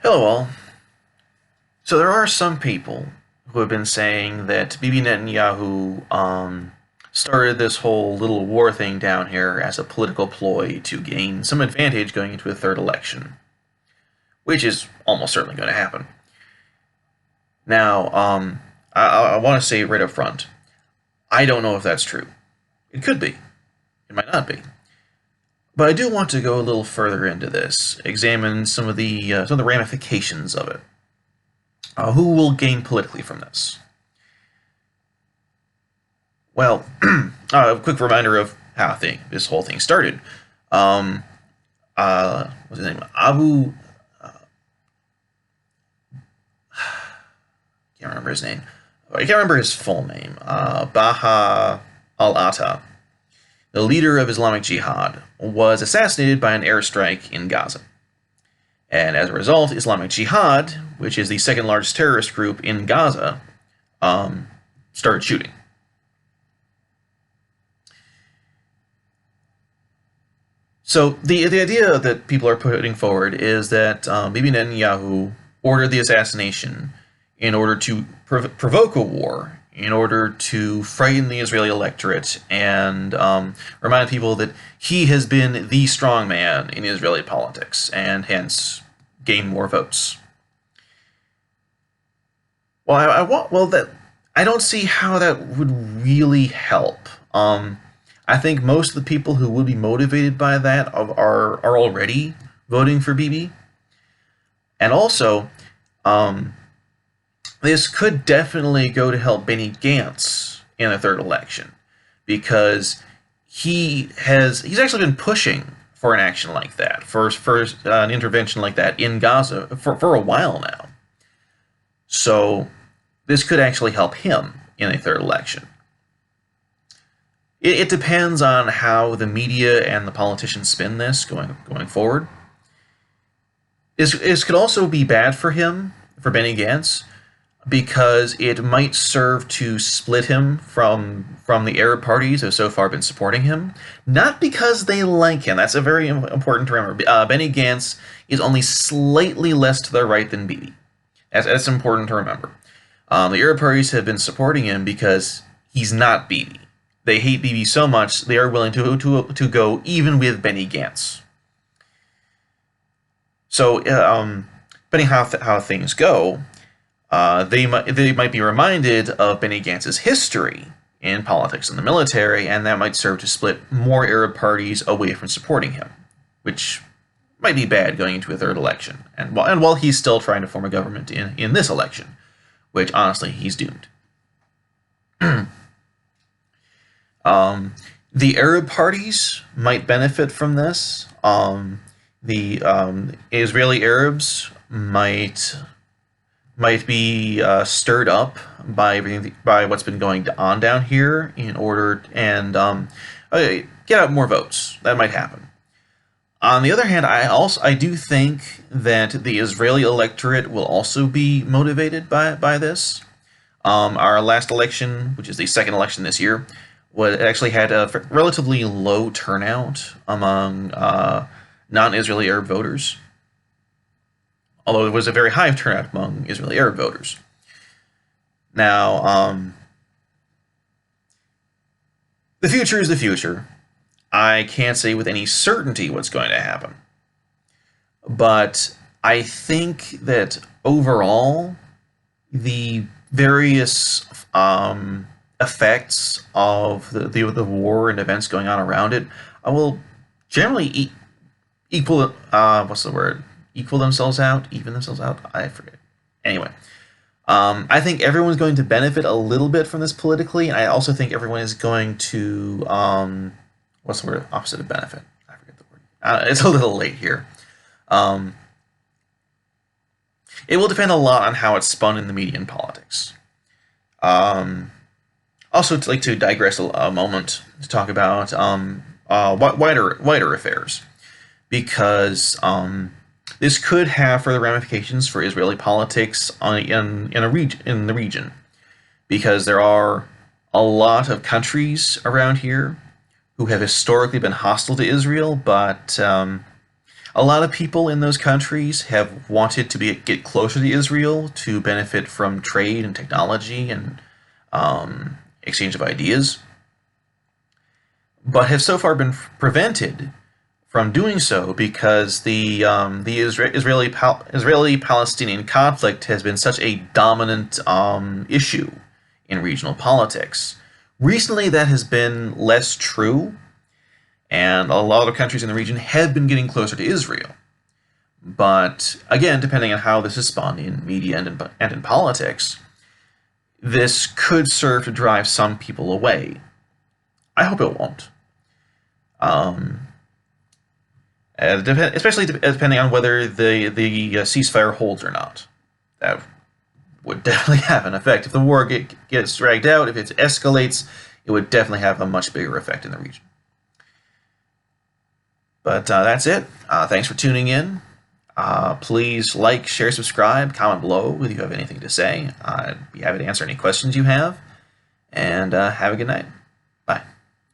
Hello, all. So there are some people who have been saying that Bibi Netanyahu started this whole little war thing down here as a political ploy to gain some advantage going into a third election, which is almost certainly going to happen. Now, I want to say right up front, I don't know if that's true. It could be. It might not be. But I do want to go a little further into this, examine some of the ramifications of it. Who will gain politically from this? Well, a quick reminder of how this whole thing started. What's his name? Can't remember his name. I can't remember his full name. Baha al-Atta, the leader of Islamic Jihad, was assassinated by an airstrike in Gaza. And as a result, Islamic Jihad, which is the second largest terrorist group in Gaza, started shooting. So the idea that people are putting forward is that Bibi Netanyahu ordered the assassination in order to provoke a war, in order to frighten the Israeli electorate and remind people that he has been the strong man in Israeli politics and hence gain more votes. Well, I don't see how that would really help. I think most of the people who would be motivated by that are already voting for Bibi, and also, this could definitely go to help Benny Gantz in a third election, because he's actually been pushing for an action like that, for an intervention like that in Gaza for a while now. So this could actually help him in a third election. It depends on how the media and the politicians spin this going forward. This could also be bad for him, for Benny Gantz, because it might serve to split him from the Arab parties who have so far been supporting him. Not because they like him. That's a very important to remember. Benny Gantz is only slightly less to the right than Bibi. That's important to remember. The Arab parties have been supporting him because he's not Bibi. They hate Bibi so much they are willing to go even with Benny Gantz. So, depending how things go, they might be reminded of Benny Gantz's history in politics and the military, and that might serve to split more Arab parties away from supporting him, which might be bad going into a third election. And while he's still trying to form a government in this election, which honestly he's doomed. The Arab parties might benefit from this. The Israeli Arabs might be stirred up by what's been going on down here in order and get out more votes. That might happen. On the other hand, I do think that the Israeli electorate will also be motivated by this. Our last election, which is the second election this year, actually had a relatively low turnout among non-Israeli Arab voters, although it was a very high turnout among Israeli Arab voters. Now, the future is the future. I can't say with any certainty what's going to happen. But I think that overall, the various effects of the war and events going on around it will generally equal themselves out, even themselves out. I forget. Anyway, I think everyone's going to benefit a little bit from this politically, and I also think everyone is going to what's the word opposite of benefit? I forget the word. It's a little late here. It will depend a lot on how it's spun in the media and politics. Also, to digress a moment to talk about wider affairs, because this could have further ramifications for Israeli politics in the region, because there are a lot of countries around here who have historically been hostile to Israel, but A lot of people in those countries have wanted to get closer to Israel to benefit from trade and technology and exchange of ideas, but have so far been prevented from doing so because the Israeli-Palestinian conflict has been such a dominant issue in regional politics. Recently, that has been less true, and a lot of countries in the region have been getting closer to Israel. But again, depending on how this is spun in media and in politics, this could serve to drive some people away. I hope it won't. Especially depending on whether the ceasefire holds or not. That would definitely have an effect. If the war gets dragged out, if it escalates, it would definitely have a much bigger effect in the region. But that's it. Thanks for tuning in. Please like, share, subscribe, comment below if you have anything to say. I'd be happy to answer any questions you have. And have a good night. Bye.